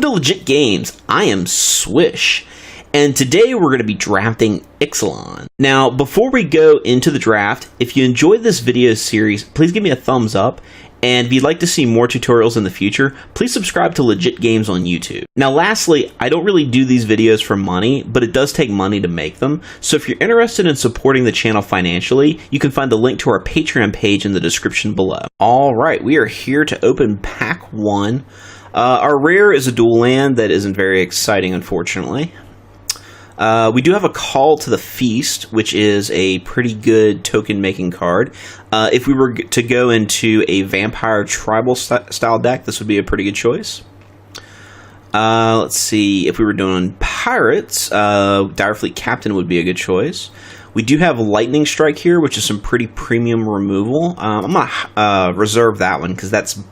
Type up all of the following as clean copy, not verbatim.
Welcome to Legit Games. I am Swish, and today we're going to be drafting Ixalan. Now, before we go into the draft, if you enjoyed this video series, please give me a thumbs up, and if you'd like to see more tutorials in the future, please subscribe to Legit Games on YouTube. Now, lastly, I don't really do these videos for money, but it does take money to make them, so if you're interested in supporting the channel financially, you can find the link to our Patreon page in the description below. Alright, we are here to open Pack 1. Our rare is a dual land that isn't very exciting, unfortunately. We do have a Call to the Feast, which is a pretty good token-making card. If we were to go into a Vampire Tribal style deck, this would be a pretty good choice. Let's see, if we were doing Pirates, Direfleet Captain would be a good choice. We do have Lightning Strike here, which is some pretty premium removal. I'm going to reserve that one because that's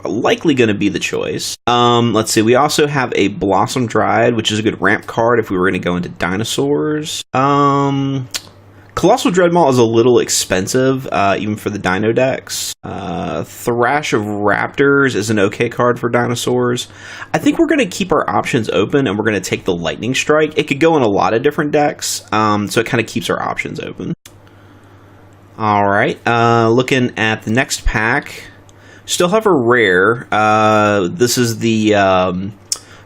likely going to be the choice. Let's see, we also have a Blossom Dryad, which is a good ramp card if we were going to go into Dinosaurs. Colossal Dreadmaw is a little expensive, even for the Dino decks. Thrash of Raptors is an okay card for Dinosaurs. I think we're going to keep our options open, and we're going to take the Lightning Strike. It could go in a lot of different decks, so it kind of keeps our options open. Alright, looking at the next pack. Still have a rare. This is the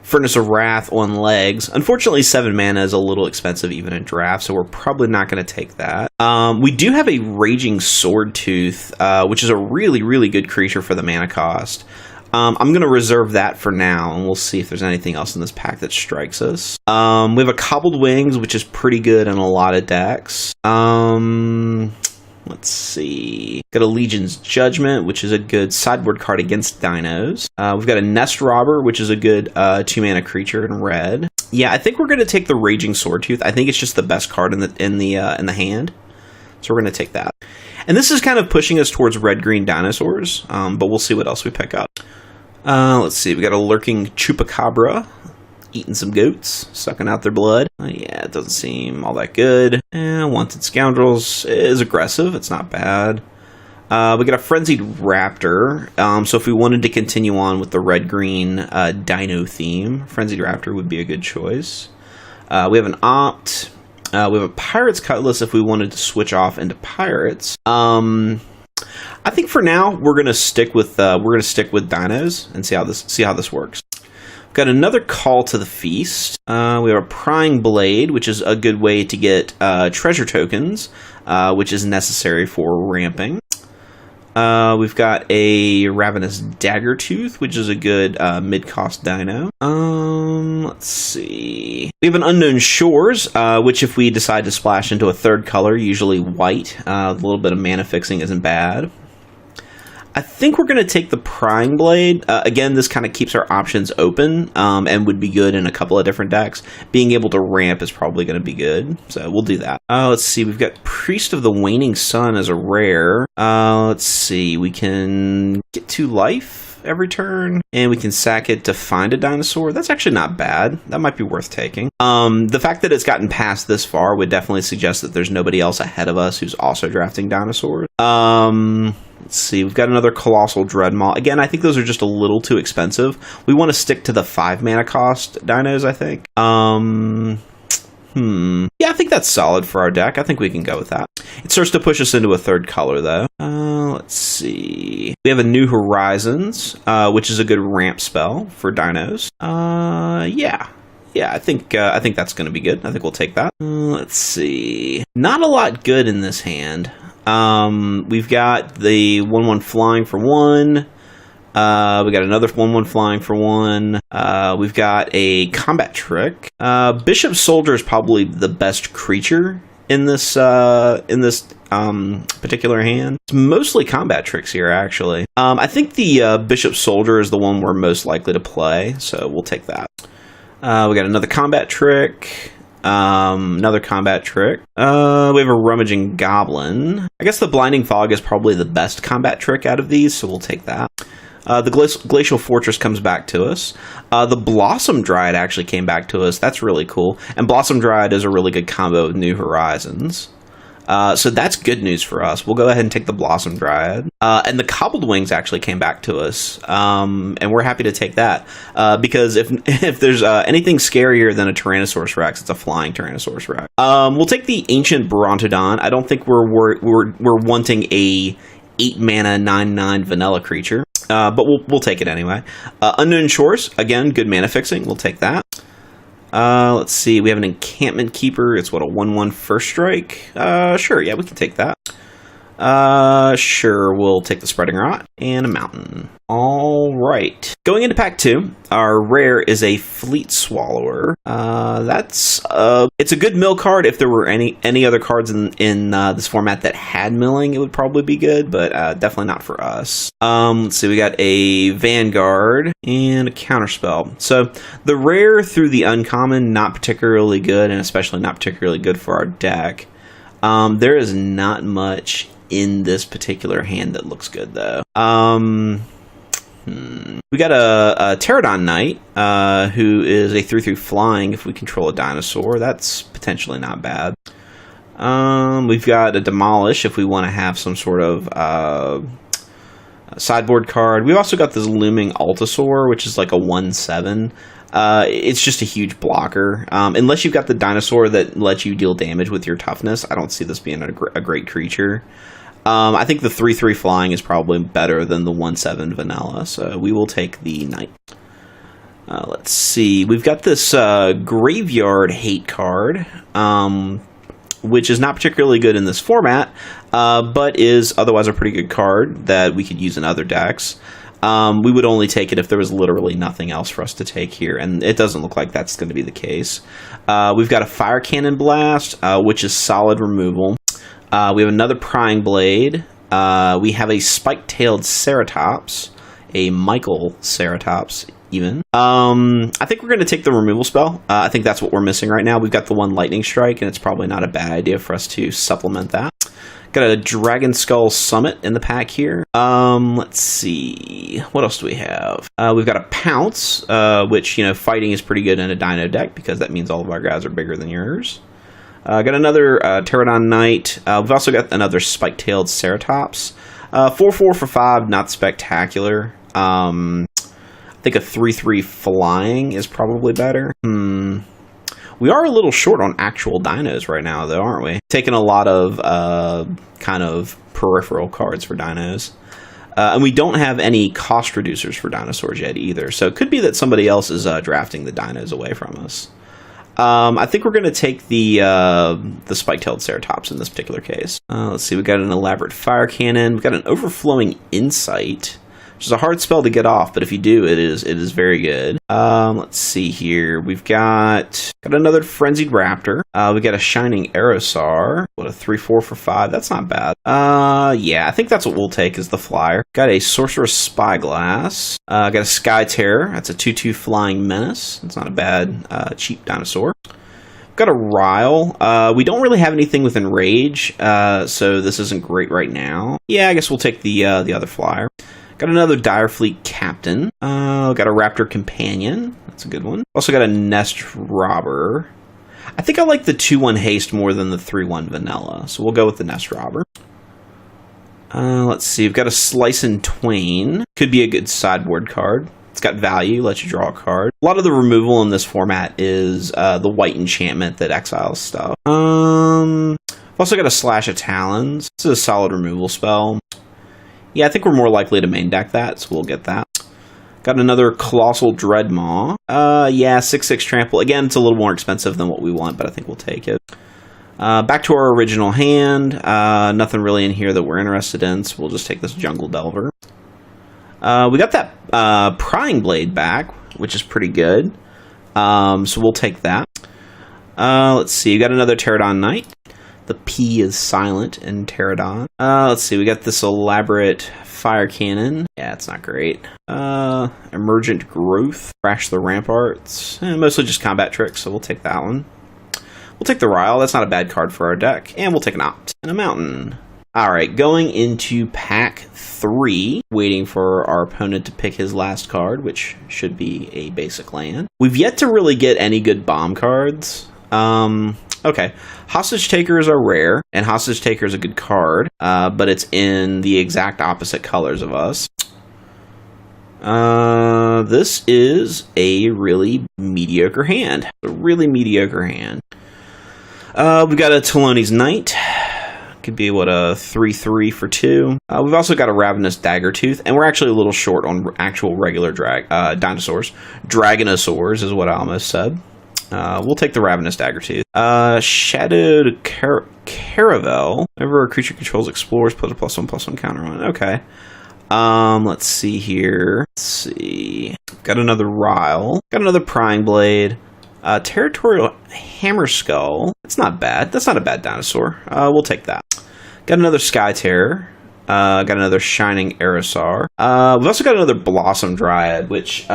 Furnace of Wrath on legs. Unfortunately, 7 mana is a little expensive even in draft, so we're probably not going to take that. We do have a Raging Swordtooth, which is a really, really good creature for the mana cost. I'm going to reserve that for now, and we'll see if there's anything else in this pack that strikes us. We have a Cobbled Wings, which is pretty good in a lot of decks. Let's see. Got a Legion's Judgment, which is a good sideboard card against dinos. We've got a Nest Robber, which is a good 2-mana creature in red. Yeah, I think we're going to take the Raging Swordtooth. I think it's just the best card in the hand, so we're going to take that. And this is kind of pushing us towards red-green dinosaurs, but we'll see what else we pick up. Let's see. We got a Lurking Chupacabra. Eating some goats, sucking out their blood. Yeah, it doesn't seem all that good. Wanted Scoundrels is aggressive. It's not bad. We got a Frenzied Raptor. So if we wanted to continue on with the red-green dino theme, Frenzied Raptor would be a good choice. We have an Opt. We have a Pirate's Cutlass if we wanted to switch off into Pirates. I think for now we're gonna stick with dinos and see how this works. Got another Call to the Feast. We have a Prying Blade, which is a good way to get treasure tokens, which is necessary for ramping. We've got a Ravenous Daggertooth, which is a good mid-cost dino. Let's see. We have an Unknown Shores, which if we decide to splash into a third color, usually white, a little bit of mana fixing isn't bad. I think we're going to take the Prying Blade. Again, this kind of keeps our options open and would be good in a couple of different decks. Being able to ramp is probably going to be good, so we'll do that. Let's see, we've got Priest of the Waning Sun as a rare. Let's see, we can get 2 life every turn, and we can sack it to find a dinosaur. That's actually not bad. That might be worth taking. The fact that it's gotten past this far would definitely suggest that there's nobody else ahead of us who's also drafting dinosaurs. Let's see, we've got another Colossal Dreadmaw. Again, I think those are just a little too expensive. We want to stick to the 5 mana cost dinos, I think. Yeah, I think that's solid for our deck. I think we can go with that. It starts to push us into a third color, though. Let's see. We have a New Horizons, which is a good ramp spell for dinos. Yeah, I think that's going to be good. I think we'll take that. Let's see. Not a lot good in this hand. We've got the 1/1 flying for 1. We got another 1/1 flying for 1. We've got a Combat Trick. Bishop Soldier is probably the best creature in this particular hand. It's mostly Combat Tricks here, actually. I think the Bishop Soldier is the one we're most likely to play, so we'll take that. We got another Combat Trick. Another Combat Trick. We have a Rummaging Goblin. I guess the Blinding Fog is probably the best combat trick out of these, so we'll take that. The Glacial Fortress comes back to us. The Blossom Dryad actually came back to us. That's really cool. And Blossom Dryad is a really good combo with New Horizons. So that's good news for us. We'll go ahead and take the Blossom Dryad. And the Cobbled Wings actually came back to us. And we're happy to take that. Because if there's anything scarier than a Tyrannosaurus Rex, it's a flying Tyrannosaurus Rex. We'll take the Ancient Brontodon. I don't think we're wanting a 8-mana 9/9 vanilla creature. But we'll take it anyway. Unknown Shores, again, good mana fixing. We'll take that. Let's see. We have an Encampment Keeper. It's what, a 1/1 first strike? Sure. Yeah, we can take that. Sure. We'll take the Spreading Rot and a Mountain. All right. Going into pack 2, our rare is a Fleet Swallower. It's a good mill card. If there were any other cards in this format that had milling, it would probably be good, but definitely not for us. Let's see. We got a Vanguard and a Counterspell. So the rare through the uncommon, not particularly good, and especially not particularly good for our deck. There is not much in this particular hand that looks good, though. We got a Pterodon Knight, who is a 3/3 flying if we control a dinosaur. That's potentially not bad. We've got a Demolish if we want to have some sort of sideboard card. We've also got this Looming Altasaur, which is like a 1/7. It's just a huge blocker. Unless you've got the dinosaur that lets you deal damage with your toughness, I don't see this being a great creature. I think the 3/3 flying is probably better than the 1/7 vanilla, so we will take the Knight. Let's see. We've got this Graveyard Hate card, which is not particularly good in this format, but is otherwise a pretty good card that we could use in other decks. We would only take it if there was literally nothing else for us to take here, and it doesn't look like that's going to be the case. We've got a Fire Cannon Blast, which is solid removal. We have another Prying Blade. We have a Spike-Tailed Ceratops, a Michael Ceratops, even. I think we're going to take the removal spell. I think that's what we're missing right now. We've got the one Lightning Strike, and it's probably not a bad idea for us to supplement that. Got a Dragon Skull Summit in the pack here. Let's see. What else do we have? We've got a Pounce, which, fighting is pretty good in a Dino deck because that means all of our guys are bigger than yours. Got another Pterodon Knight. We've also got another Spike-Tailed Ceratops. 4/4 for 5, not spectacular. I think a 3/3 flying is probably better. We are a little short on actual dinos right now, though, aren't we? Taking a lot of kind of peripheral cards for dinos. And we don't have any cost reducers for dinosaurs yet either. So it could be that somebody else is drafting the dinos away from us. I think we're going to take the Spike-Tailed Ceratops in this particular case. Let's see. We've got an Elaborate Fire Cannon. We've got an Overflowing Insight, which is a hard spell to get off, but if you do, it is very good. Let's see here. We've got another Frenzied Raptor. We got a Shining Aerosaur. What, a 3/4 for 5? That's not bad. Yeah, I think that's what we'll take as the flyer. Got a Sorcerous Spyglass. Got a Sky Terror. That's a 2/2 Flying Menace. It's not a bad cheap dinosaur. Got a Ryle. We don't really have anything with Enrage, so this isn't great right now. Yeah, I guess we'll take the other flyer. Got another Direfleet Captain. Got a Raptor Companion. That's a good one. Also got a Nest Robber. I think I like the 2/1 haste more than the 3/1 vanilla, so we'll go with the Nest Robber. Let's see. We've got a Slice and Twain. Could be a good sideboard card. It's got value, lets you draw a card. A lot of the removal in this format is the white enchantment that exiles stuff. I've also got a Slash of Talons. This is a solid removal spell. Yeah, I think we're more likely to main deck that, so we'll get that. Got another Colossal Dreadmaw. Yeah, 6/6 Trample. Again, it's a little more expensive than what we want, but I think we'll take it. Back to our original hand. Nothing really in here that we're interested in, so we'll just take this Jungle Delver. We got that Prying Blade back, which is pretty good. So we'll take that. Let's see. We got another Pterodon Knight. The P is silent in Pterodon. Let's see. We got this Elaborate Fire Cannon. Yeah, it's not great. Emergent Growth. Crash the Ramparts. Mostly just combat tricks, so we'll take that one. We'll take the Ryle. That's not a bad card for our deck. And we'll take an Opt and a Mountain. Alright, going into pack 3, waiting for our opponent to pick his last card, which should be a basic land. We've yet to really get any good bomb cards. Okay, Hostage Taker is a rare, and Hostage Taker is a good card, but it's in the exact opposite colors of us. This is a really mediocre hand. A really mediocre hand. We've got a Taloni's Knight. Could be, what, a 3/3 for 2. We've also got a Ravenous Daggertooth, and we're actually a little short on actual regular dinosaurs. Dragonosaurs is what I almost said. We'll take the Ravenous Daggertooth. Shadowed Caravel. Whenever a creature controls explores, put a +1/+1 counter on it. Okay. Let's see here. Let's see. Got another Ryle. Got another Prying Blade. Territorial Hammer Skull. That's not bad. That's not a bad dinosaur. We'll take that. Got another Sky Terror. Got another Shining Aerosaur. We've also got another Blossom Dryad, which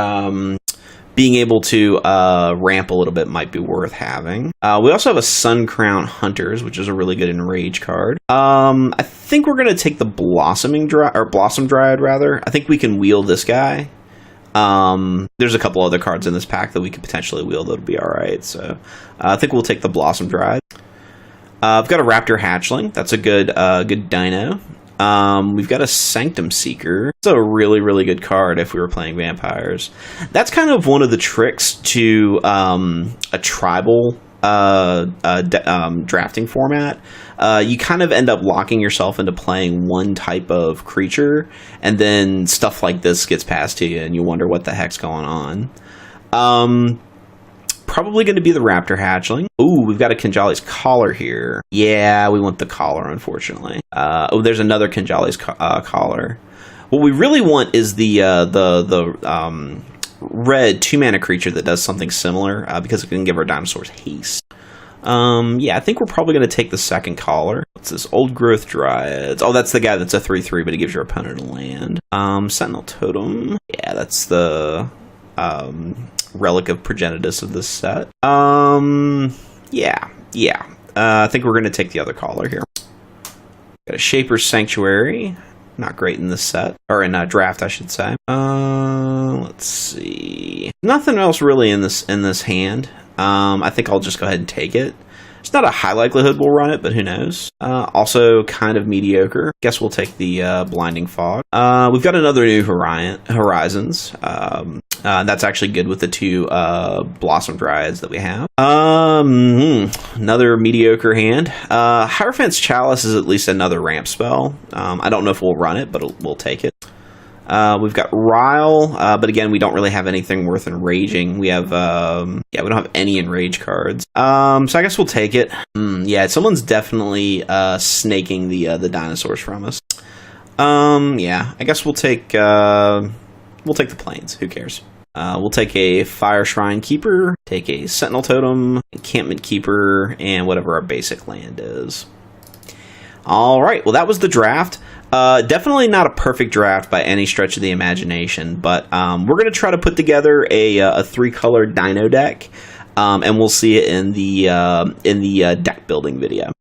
being able to ramp a little bit might be worth having. We also have a Sun Crown Hunters, which is a really good enrage card. I think we're gonna take the Blossom Dryad rather. I think we can wheel this guy. There's a couple other cards in this pack that we could potentially wheel that'll be alright, so I think we'll take the Blossom Dryad. I've got a Raptor Hatchling. That's a good dino. We've got a Sanctum Seeker. It's a really, really good card if we were playing vampires. That's kind of one of the tricks to a tribal drafting format. You kind of end up locking yourself into playing one type of creature, and then stuff like this gets passed to you, and you wonder what the heck's going on. Probably going to be the Raptor Hatchling. Ooh, we've got a Kinjali's Collar here. Yeah, we want the collar, unfortunately. Oh, there's another Kinjali's Collar. What we really want is the red 2-mana creature that does something similar, because it can give our dinosaurs haste. Yeah, I think we're probably going to take the second Collar. What's this? Old Growth Dryads. Oh, that's the guy that's a 3/3, but it gives your opponent a land. Sentinel Totem. Yeah, that's the relic of Progenitus of this set. Yeah. I think we're going to take the other Collar here. Got a Shaper's Sanctuary. Not great in this set, or in draft, I should say. Let's see. Nothing else really in this hand. I think I'll just go ahead and take it. It's not a high likelihood we'll run it, but who knows. Also kind of mediocre. Guess we'll take the Blinding Fog. We've got another New Horizons. That's actually good with the 2 Blossom Dryads that we have. Another mediocre hand. Hierophant's Chalice is at least another ramp spell. I don't know if we'll run it, but we'll take it. We've got Ryle, but again, we don't really have anything worth enraging. We have, we don't have any enrage cards. So I guess we'll take it. Yeah, someone's definitely, snaking the dinosaurs from us. Yeah, I guess we'll take the plains. Who cares? We'll take a Fire Shrine Keeper, take a Sentinel Totem, Encampment Keeper, and whatever our basic land is. All right, well, that was the draft. Definitely not a perfect draft by any stretch of the imagination, but we're going to try to put together a 3-color dino deck, and we'll see it in the deck building video.